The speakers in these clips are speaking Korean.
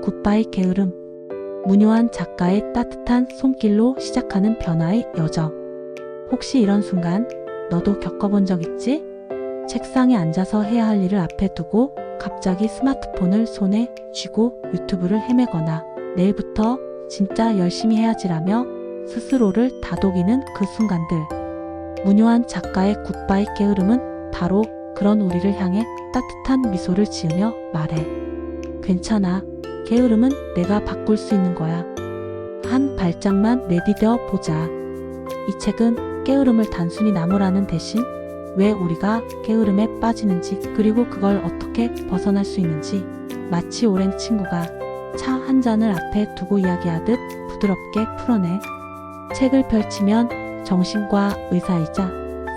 굿바이 게으름. 문효한 작가의 따뜻한 손길로 시작하는 변화의 여정. 혹시 이런 순간 너도 겪어본 적 있지? 책상에 앉아서 해야 할 일을 앞에 두고 갑자기 스마트폰을 손에 쥐고 유튜브를 헤매거나 내일부터 진짜 열심히 해야지라며 스스로를 다독이는 그 순간들. 문효한 작가의 굿바이 게으름은 바로 그런 우리를 향해 따뜻한 미소를 지으며 말해. 괜찮아. 게으름은 내가 바꿀 수 있는 거야. 한 발짝만 내디뎌 보자. 이 책은 게으름을 단순히 나무라는 대신 왜 우리가 게으름에 빠지는지, 그리고 그걸 어떻게 벗어날 수 있는지, 마치 오랜 친구가 차 한 잔을 앞에 두고 이야기하듯 부드럽게 풀어내. 책을 펼치면 정신과 의사이자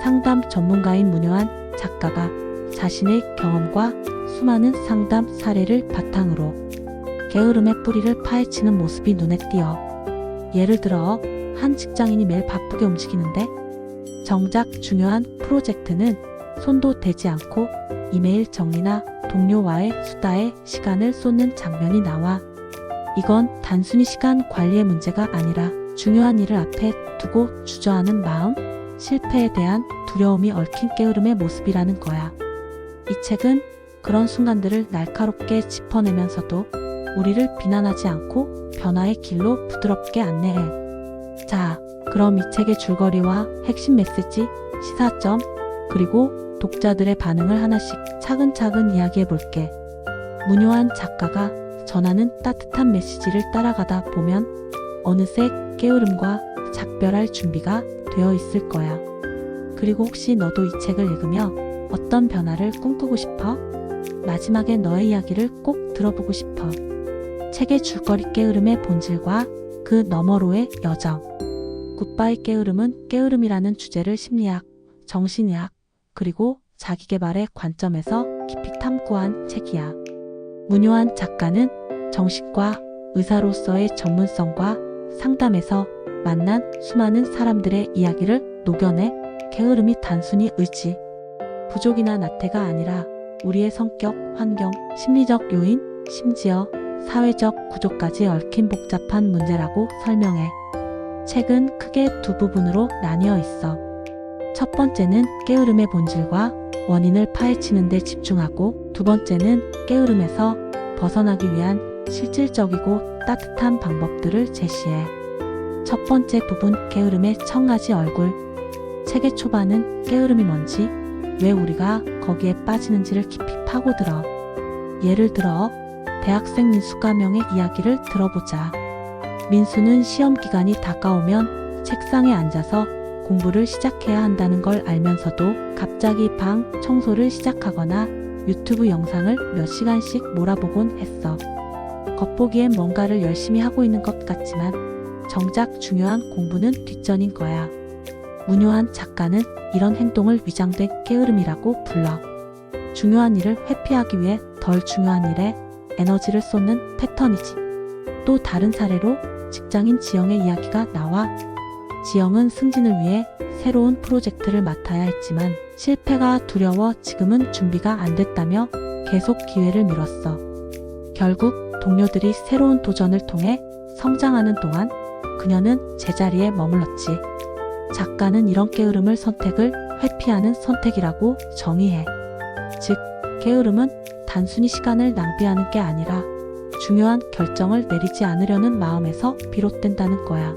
상담 전문가인 문효한 작가가 자신의 경험과 수많은 상담 사례를 바탕으로 게으름의 뿌리를 파헤치는 모습이 눈에 띄어. 예를 들어 한 직장인이 매일 바쁘게 움직이는데 정작 중요한 프로젝트는 손도 대지 않고 이메일 정리나 동료와의 수다에 시간을 쏟는 장면이 나와. 이건 단순히 시간 관리의 문제가 아니라 중요한 일을 앞에 두고 주저하는 마음, 실패에 대한 두려움이 얽힌 게으름의 모습이라는 거야. 이 책은 그런 순간들을 날카롭게 짚어내면서도 우리를 비난하지 않고 변화의 길로 부드럽게 안내해. 자, 그럼 이 책의 줄거리와 핵심 메시지, 시사점, 그리고 독자들의 반응을 하나씩 차근차근 이야기해볼게. 문효한 작가가 전하는 따뜻한 메시지를 따라가다 보면 어느새 게으름과 작별할 준비가 되어 있을 거야. 그리고 혹시 너도 이 책을 읽으며 어떤 변화를 꿈꾸고 싶어? 마지막에 너의 이야기를 꼭 들어보고 싶어. 책의 줄거리 게으름의 본질과 그 너머로의 여정. 굿바이 게으름은 게으름이라는 주제를 심리학, 정신의학, 그리고 자기계발의 관점에서 깊이 탐구한 책이야. 문효한 작가는 정신과 의사로서의 전문성과 상담에서 만난 수많은 사람들의 이야기를 녹여내 게으름이 단순히 의지, 부족이나 나태가 아니라 우리의 성격, 환경, 심리적 요인, 심지어 사회적 구조까지 얽힌 복잡한 문제라고 설명해. 책은 크게 두 부분으로 나뉘어 있어. 첫 번째는 게으름의 본질과 원인을 파헤치는 데 집중하고, 두 번째는 게으름에서 벗어나기 위한 실질적이고 따뜻한 방법들을 제시해. 첫 번째 부분, 게으름의 1000가지 얼굴. 책의 초반은 게으름이 뭔지, 왜 우리가 거기에 빠지는지를 깊이 파고들어. 예를 들어 대학생 민수 가명의 이야기를 들어보자. 민수는 시험 기간이 다가오면 책상에 앉아서 공부를 시작해야 한다는 걸 알면서도 갑자기 방 청소를 시작하거나 유튜브 영상을 몇 시간씩 몰아보곤 했어. 겉보기엔 뭔가를 열심히 하고 있는 것 같지만 정작 중요한 공부는 뒷전인 거야. 문효한 작가는 이런 행동을 위장된 게으름이라고 불러. 중요한 일을 회피하기 위해 덜 중요한 일에 에너지를 쏟는 패턴이지. 또 다른 사례로 직장인 지영의 이야기가 나와. 지영은 승진을 위해 새로운 프로젝트를 맡아야 했지만 실패가 두려워 지금은 준비가 안 됐다며 계속 기회를 미뤘어. 결국 동료들이 새로운 도전을 통해 성장하는 동안 그녀는 제자리에 머물렀지. 작가는 이런 게으름을 선택을 회피하는 선택이라고 정의해. 즉, 게으름은 단순히 시간을 낭비하는 게 아니라 중요한 결정을 내리지 않으려는 마음에서 비롯된다는 거야.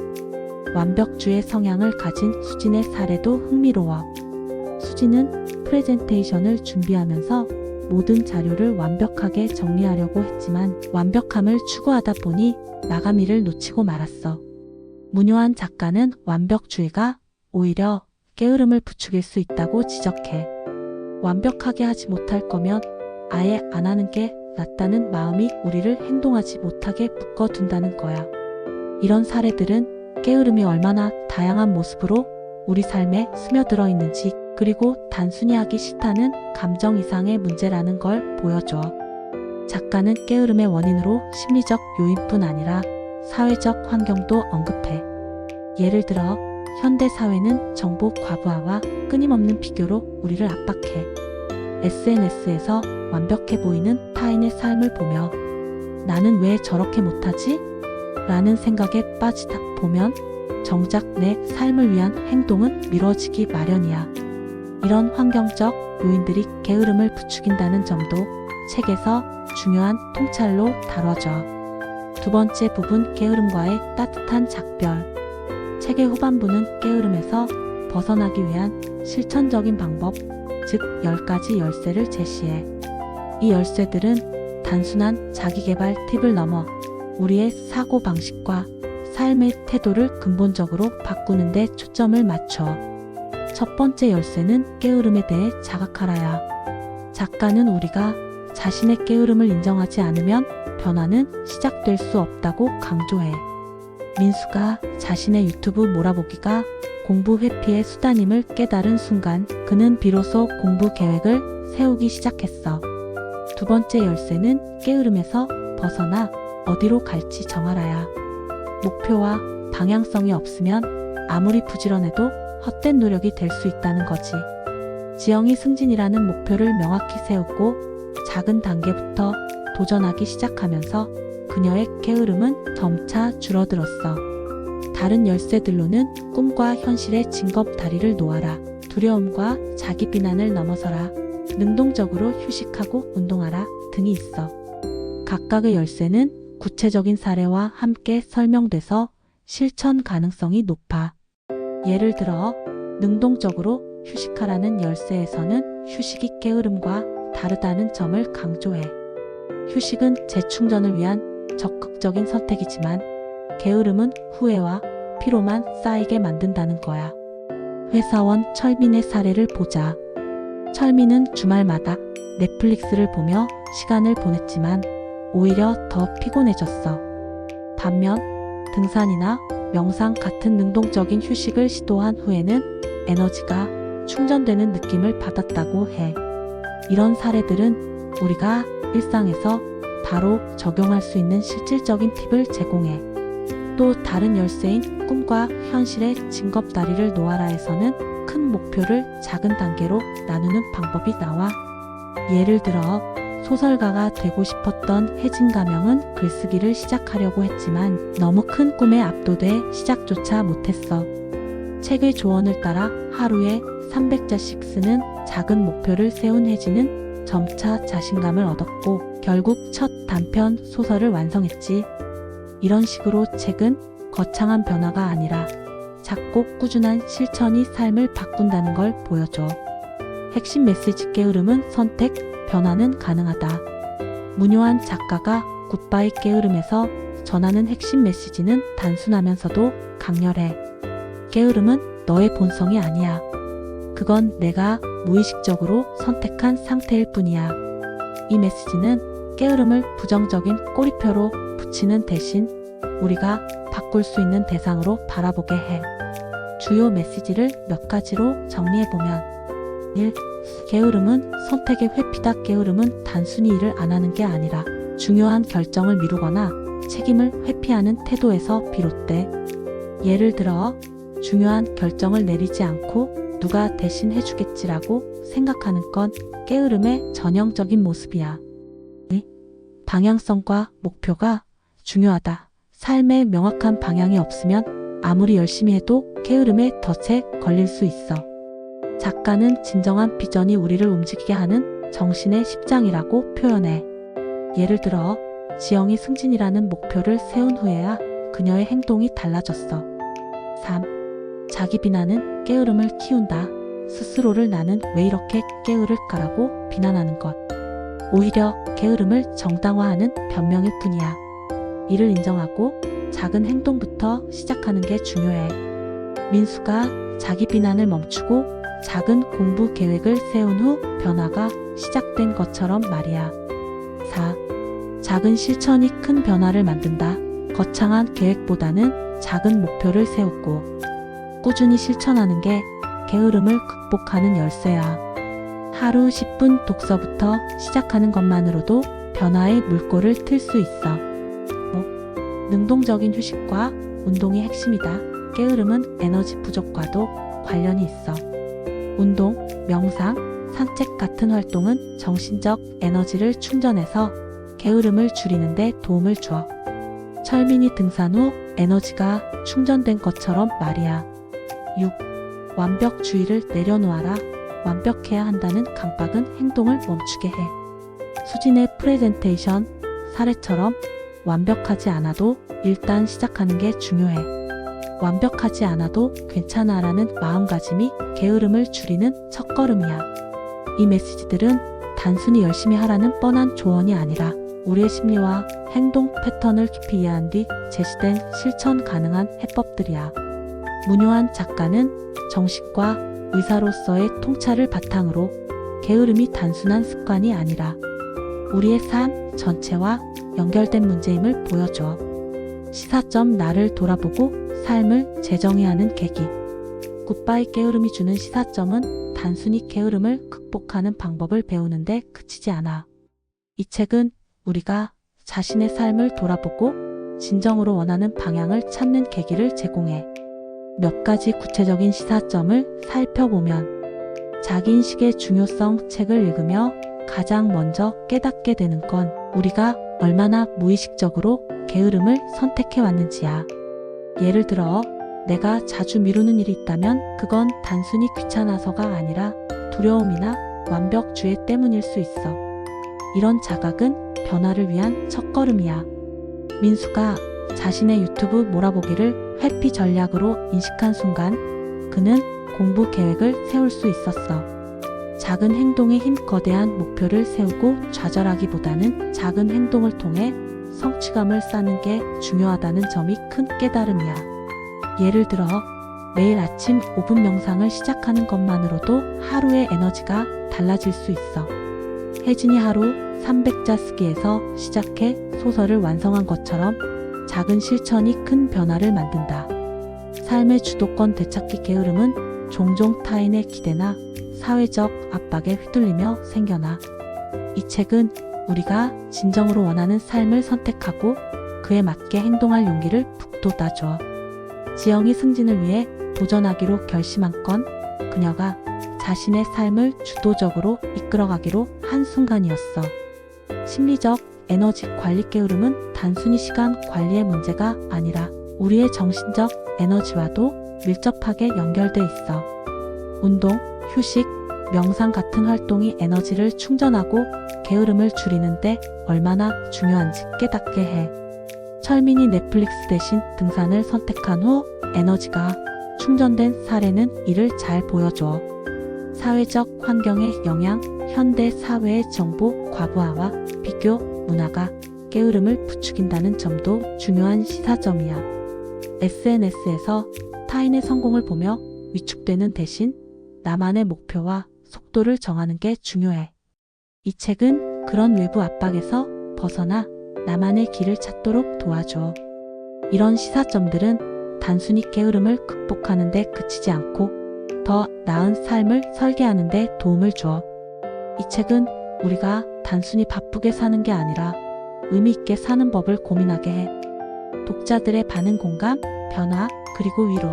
완벽주의 성향을 가진 수진의 사례도 흥미로워. 수진은 프레젠테이션을 준비하면서 모든 자료를 완벽하게 정리하려고 했지만 완벽함을 추구하다 보니 마감일을 놓치고 말았어. 문효한 작가는 완벽주의가 오히려 게으름을 부추길 수 있다고 지적해. 완벽하게 하지 못할 거면 아예 안 하는 게 낫다는 마음이 우리를 행동하지 못하게 묶어둔다는 거야. 이런 사례들은 게으름이 얼마나 다양한 모습으로 우리 삶에 스며들어 있는지, 그리고 단순히 하기 싫다는 감정 이상의 문제라는 걸 보여줘. 작가는 게으름의 원인으로 심리적 요인뿐 아니라 사회적 환경도 언급해. 예를 들어 현대 사회는 정보 과부하와 끊임없는 비교로 우리를 압박해. SNS에서 완벽해 보이는 타인의 삶을 보며 나는 왜 저렇게 못하지? 라는 생각에 빠지다 보면 정작 내 삶을 위한 행동은 미뤄지기 마련이야. 이런 환경적 요인들이 게으름을 부추긴다는 점도 책에서 중요한 통찰로 다뤄져. 두 번째 부분, 게으름과의 따뜻한 작별. 책의 후반부는 게으름에서 벗어나기 위한 실천적인 방법, 즉 10가지 열쇠를 제시해. 이 열쇠들은 단순한 자기계발 팁을 넘어 우리의 사고방식과 삶의 태도를 근본적으로 바꾸는 데 초점을 맞춰. 첫 번째 열쇠는 게으름에 대해 자각하라야. 작가는 우리가 자신의 게으름을 인정하지 않으면 변화는 시작될 수 없다고 강조해. 민수가 자신의 유튜브 몰아보기가 공부 회피의 수단임을 깨달은 순간 그는 비로소 공부 계획을 세우기 시작했어. 두 번째 열쇠는 게으름에서 벗어나 어디로 갈지 정하라야. 목표와 방향성이 없으면 아무리 부지런해도 헛된 노력이 될 수 있다는 거지. 지영이 승진이라는 목표를 명확히 세우고 작은 단계부터 도전하기 시작하면서 그녀의 게으름은 점차 줄어들었어. 다른 열쇠들로는 꿈과 현실의 징검다리를 놓아라, 두려움과 자기 비난을 넘어서라, 능동적으로 휴식하고 운동하라 등이 있어. 각각의 열쇠는 구체적인 사례와 함께 설명돼서 실천 가능성이 높아. 예를 들어 능동적으로 휴식하라는 열쇠에서는 휴식이 게으름과 다르다는 점을 강조해. 휴식은 재충전을 위한 적극적인 선택이지만 게으름은 후회와 피로만 쌓이게 만든다는 거야. 회사원 철민의 사례를 보자. 철민은 주말마다 넷플릭스를 보며 시간을 보냈지만 오히려 더 피곤해졌어. 반면 등산이나 명상 같은 능동적인 휴식을 시도한 후에는 에너지가 충전되는 느낌을 받았다고 해. 이런 사례들은 우리가 일상에서 바로 적용할 수 있는 실질적인 팁을 제공해. 또 다른 열쇠인 꿈과 현실의 징검다리를 놓아라에서는 큰 목표를 작은 단계로 나누는 방법이 나와. 예를 들어 소설가가 되고 싶었던 혜진가명은 글쓰기를 시작하려고 했지만 너무 큰 꿈에 압도돼 시작조차 못했어. 책의 조언을 따라 하루에 300자씩 쓰는 작은 목표를 세운 혜진은 점차 자신감을 얻었고 결국 첫 단편 소설을 완성했지. 이런 식으로 책은 거창한 변화가 아니라 작고 꾸준한 실천이 삶을 바꾼다는 걸 보여줘. 핵심 메시지, 게으름은 선택, 변화는 가능하다. 문효한 작가가 굿바이 게으름에서 전하는 핵심 메시지는 단순하면서도 강렬해. 게으름은 너의 본성이 아니야. 그건 내가 무의식적으로 선택한 상태일 뿐이야. 이 메시지는 게으름을 부정적인 꼬리표로 붙이는 대신 우리가 바꿀 수 있는 대상으로 바라보게 해. 주요 메시지를 몇 가지로 정리해보면 1. 게으름은 선택의 회피다. 게으름은 단순히 일을 안 하는 게 아니라 중요한 결정을 미루거나 책임을 회피하는 태도에서 비롯돼. 예를 들어 중요한 결정을 내리지 않고 누가 대신 해주겠지라고 생각하는 건 게으름의 전형적인 모습이야. 2. 방향성과 목표가 중요하다. 삶에 명확한 방향이 없으면 아무리 열심히 해도 게으름에 덫에 걸릴 수 있어. 작가는 진정한 비전이 우리를 움직이게 하는 정신의 십장이라고 표현해. 예를 들어 지영이 승진이라는 목표를 세운 후에야 그녀의 행동이 달라졌어. 3. 자기 비난은 게으름을 키운다. 스스로를 나는 왜 이렇게 게으를까라고 비난하는 것. 오히려 게으름을 정당화하는 변명일 뿐이야. 이를 인정하고 작은 행동부터 시작하는 게 중요해. 민수가 자기 비난을 멈추고 작은 공부 계획을 세운 후 변화가 시작된 것처럼 말이야. 4. 작은 실천이 큰 변화를 만든다. 거창한 계획보다는 작은 목표를 세우고 꾸준히 실천하는 게 게으름을 극복하는 열쇠야. 하루 10분 독서부터 시작하는 것만으로도 변화의 물꼬를 틀 수 있어. 능동적인 휴식과 운동이 핵심이다. 게으름은 에너지 부족과도 관련이 있어. 운동, 명상, 산책 같은 활동은 정신적 에너지를 충전해서 게으름을 줄이는데 도움을 줘. 철민이 등산 후 에너지가 충전된 것처럼 말이야. 6. 완벽주의를 내려놓아라. 완벽해야 한다는 강박은 행동을 멈추게 해. 수진의 프레젠테이션 사례처럼 완벽하지 않아도 일단 시작하는 게 중요해. 완벽하지 않아도 괜찮아라는 마음가짐이 게으름을 줄이는 첫걸음이야. 이 메시지들은 단순히 열심히 하라는 뻔한 조언이 아니라 우리의 심리와 행동 패턴을 깊이 이해한 뒤 제시된 실천 가능한 해법들이야. 문효한 작가는 정신과 의사로서의 통찰을 바탕으로 게으름이 단순한 습관이 아니라 우리의 삶 전체와 연결된 문제임을 보여줘. 시사점 나를 돌아보고 삶을 재정의하는 계기. 굿바이 게으름이 주는 시사점은 단순히 게으름을 극복하는 방법을 배우는데 그치지 않아. 이 책은 우리가 자신의 삶을 돌아보고 진정으로 원하는 방향을 찾는 계기를 제공해. 몇 가지 구체적인 시사점을 살펴보면 자기인식의 중요성. 책을 읽으며 가장 먼저 깨닫게 되는 건 우리가 얼마나 무의식적으로 게으름을 선택해 왔는지야. 예를 들어 내가 자주 미루는 일이 있다면 그건 단순히 귀찮아서가 아니라 두려움이나 완벽주의 때문일 수 있어. 이런 자각은 변화를 위한 첫걸음이야. 민수가 자신의 유튜브 몰아보기를 회피 전략으로 인식한 순간 그는 공부 계획을 세울 수 있었어. 작은 행동에 힘. 거대한 목표를 세우고 좌절하기보다는 작은 행동을 통해 성취감을 쌓는 게 중요하다는 점이 큰 깨달음이야. 예를 들어 매일 아침 5분 명상을 시작하는 것만으로도 하루의 에너지가 달라질 수 있어. 혜진이 하루 300자 쓰기에서 시작해 소설을 완성한 것처럼 작은 실천이 큰 변화를 만든다. 삶의 주도권 되찾기. 게으름은 종종 타인의 기대나 사회적 압박에 휘둘리며 생겨나. 이 책은 우리가 진정으로 원하는 삶을 선택하고 그에 맞게 행동할 용기를 북돋아줘. 지영이 승진을 위해 도전하기로 결심한 건 그녀가 자신의 삶을 주도적으로 이끌어가기로 한 순간이었어. 심리적 에너지 관리. 게으름은 단순히 시간 관리의 문제가 아니라 우리의 정신적 에너지와도 밀접하게 연결돼 있어. 운동, 휴식, 명상 같은 활동이 에너지를 충전하고 게으름을 줄이는데 얼마나 중요한지 깨닫게 해. 철민이 넷플릭스 대신 등산을 선택한 후 에너지가 충전된 사례는 이를 잘 보여줘. 사회적 환경의 영향. 현대 사회의 정보 과부하와 비교 문화가 게으름을 부추긴다는 점도 중요한 시사점이야. SNS에서 타인의 성공을 보며 위축되는 대신 나만의 목표와 속도를 정하는 게 중요해. 이 책은 그런 외부 압박에서 벗어나 나만의 길을 찾도록 도와줘. 이런 시사점들은 단순히 게으름을 극복하는 데 그치지 않고 더 나은 삶을 설계하는 데 도움을 줘. 이 책은 우리가 단순히 바쁘게 사는 게 아니라 의미 있게 사는 법을 고민하게 해. 독자들의 반응, 공감, 변화, 그리고 위로.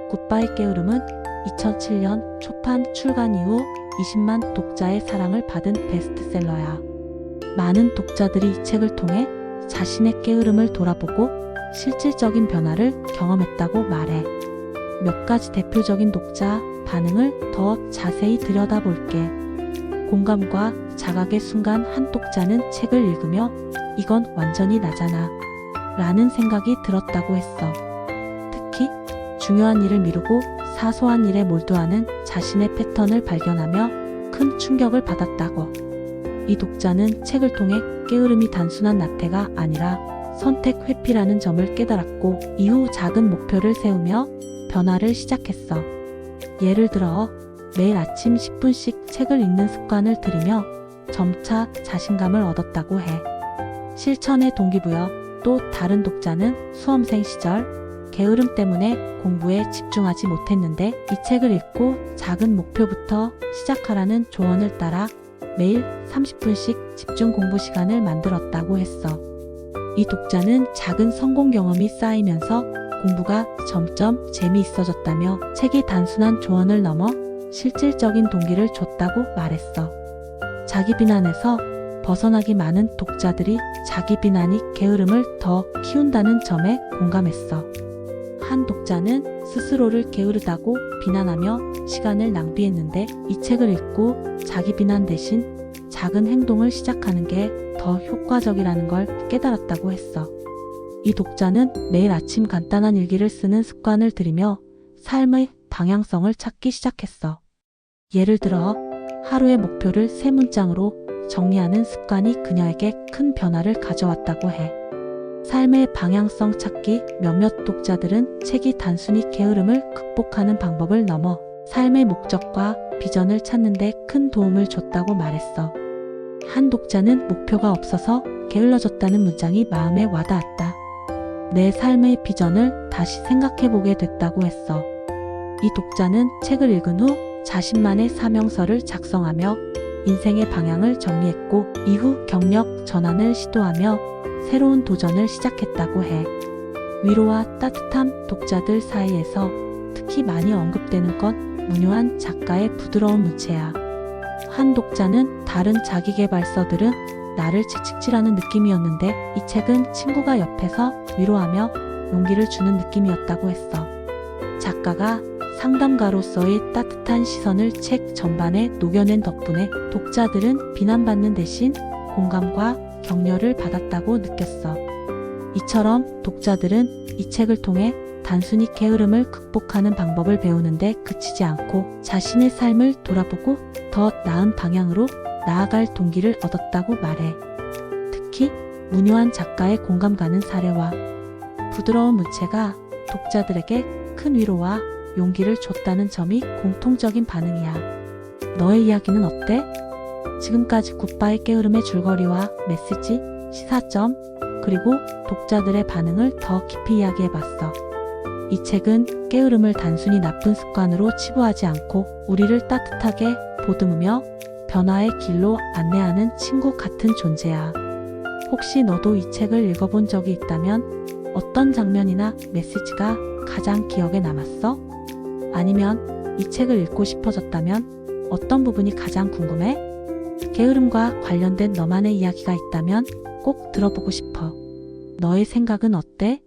굿바이 게으름은 2007년 초판 출간 이후 20만 독자의 사랑을 받은 베스트셀러야. 많은 독자들이 이 책을 통해 자신의 게으름을 돌아보고 실질적인 변화를 경험했다고 말해. 몇 가지 대표적인 독자 반응을 더 자세히 들여다볼게. 공감과 자각의 순간. 한 독자는 책을 읽으며 이건 완전히 나잖아 라는 생각이 들었다고 했어. 특히 중요한 일을 미루고 사소한 일에 몰두하는 자신의 패턴을 발견하며 큰 충격을 받았다고. 이 독자는 책을 통해 게으름이 단순한 나태가 아니라 선택 회피라는 점을 깨달았고 이후 작은 목표를 세우며 변화를 시작했어. 예를 들어 매일 아침 10분씩 책을 읽는 습관을 들이며 점차 자신감을 얻었다고 해. 실천의 동기부여. 또 다른 독자는 수험생 시절 게으름 때문에 공부에 집중하지 못했는데 이 책을 읽고 작은 목표부터 시작하라는 조언을 따라 매일 30분씩 집중 공부 시간을 만들었다고 했어. 이 독자는 작은 성공 경험이 쌓이면서 공부가 점점 재미있어졌다며 책이 단순한 조언을 넘어 실질적인 동기를 줬다고 말했어. 자기 비난에서 벗어나기 많은 독자들이 자기 비난이 게으름을 더 키운다는 점에 공감했어. 한 독자는 스스로를 게으르다고 비난하며 시간을 낭비했는데 이 책을 읽고 자기 비난 대신 작은 행동을 시작하는 게 더 효과적이라는 걸 깨달았다고 했어. 이 독자는 매일 아침 간단한 일기를 쓰는 습관을 들이며 삶의 방향성을 찾기 시작했어. 예를 들어 하루의 목표를 3문장으로 정리하는 습관이 그녀에게 큰 변화를 가져왔다고 해. 삶의 방향성 찾기. 몇몇 독자들은 책이 단순히 게으름을 극복하는 방법을 넘어 삶의 목적과 비전을 찾는 데 큰 도움을 줬다고 말했어. 한 독자는 목표가 없어서 게을러졌다는 문장이 마음에 와닿았다. 내 삶의 비전을 다시 생각해보게 됐다고 했어. 이 독자는 책을 읽은 후 자신만의 사명서를 작성하며 인생의 방향을 정리했고 이후 경력 전환을 시도하며 새로운 도전을 시작했다고 해. 위로와 따뜻함. 독자들 사이에서 특히 많이 언급되는 건 문효한 작가의 부드러운 문체야. 한 독자는 다른 자기계발서들은 나를 채찍질하는 느낌이었는데 이 책은 친구가 옆에서 위로하며 용기를 주는 느낌이었다고 했어. 작가가 상담가로서의 따뜻한 시선을 책 전반에 녹여낸 덕분에 독자들은 비난받는 대신 공감과 격려를 받았다고 느꼈어. 이처럼 독자들은 이 책을 통해 단순히 게으름을 극복하는 방법을 배우는데 그치지 않고 자신의 삶을 돌아보고 더 나은 방향으로 나아갈 동기를 얻었다고 말해. 특히 문효한 작가의 공감 가는 사례와 부드러운 문체가 독자들에게 큰 위로와 용기를 줬다는 점이 공통적인 반응이야. 너의 이야기는 어때? 지금까지 굿바이 게으름의 줄거리와 메시지, 시사점, 그리고 독자들의 반응을 더 깊이 이야기해봤어. 이 책은 게으름을 단순히 나쁜 습관으로 치부하지 않고 우리를 따뜻하게 보듬으며 변화의 길로 안내하는 친구 같은 존재야. 혹시 너도 이 책을 읽어본 적이 있다면 어떤 장면이나 메시지가 가장 기억에 남았어? 아니면 이 책을 읽고 싶어졌다면 어떤 부분이 가장 궁금해? 게으름과 관련된 너만의 이야기가 있다면 꼭 들어보고 싶어. 너의 생각은 어때?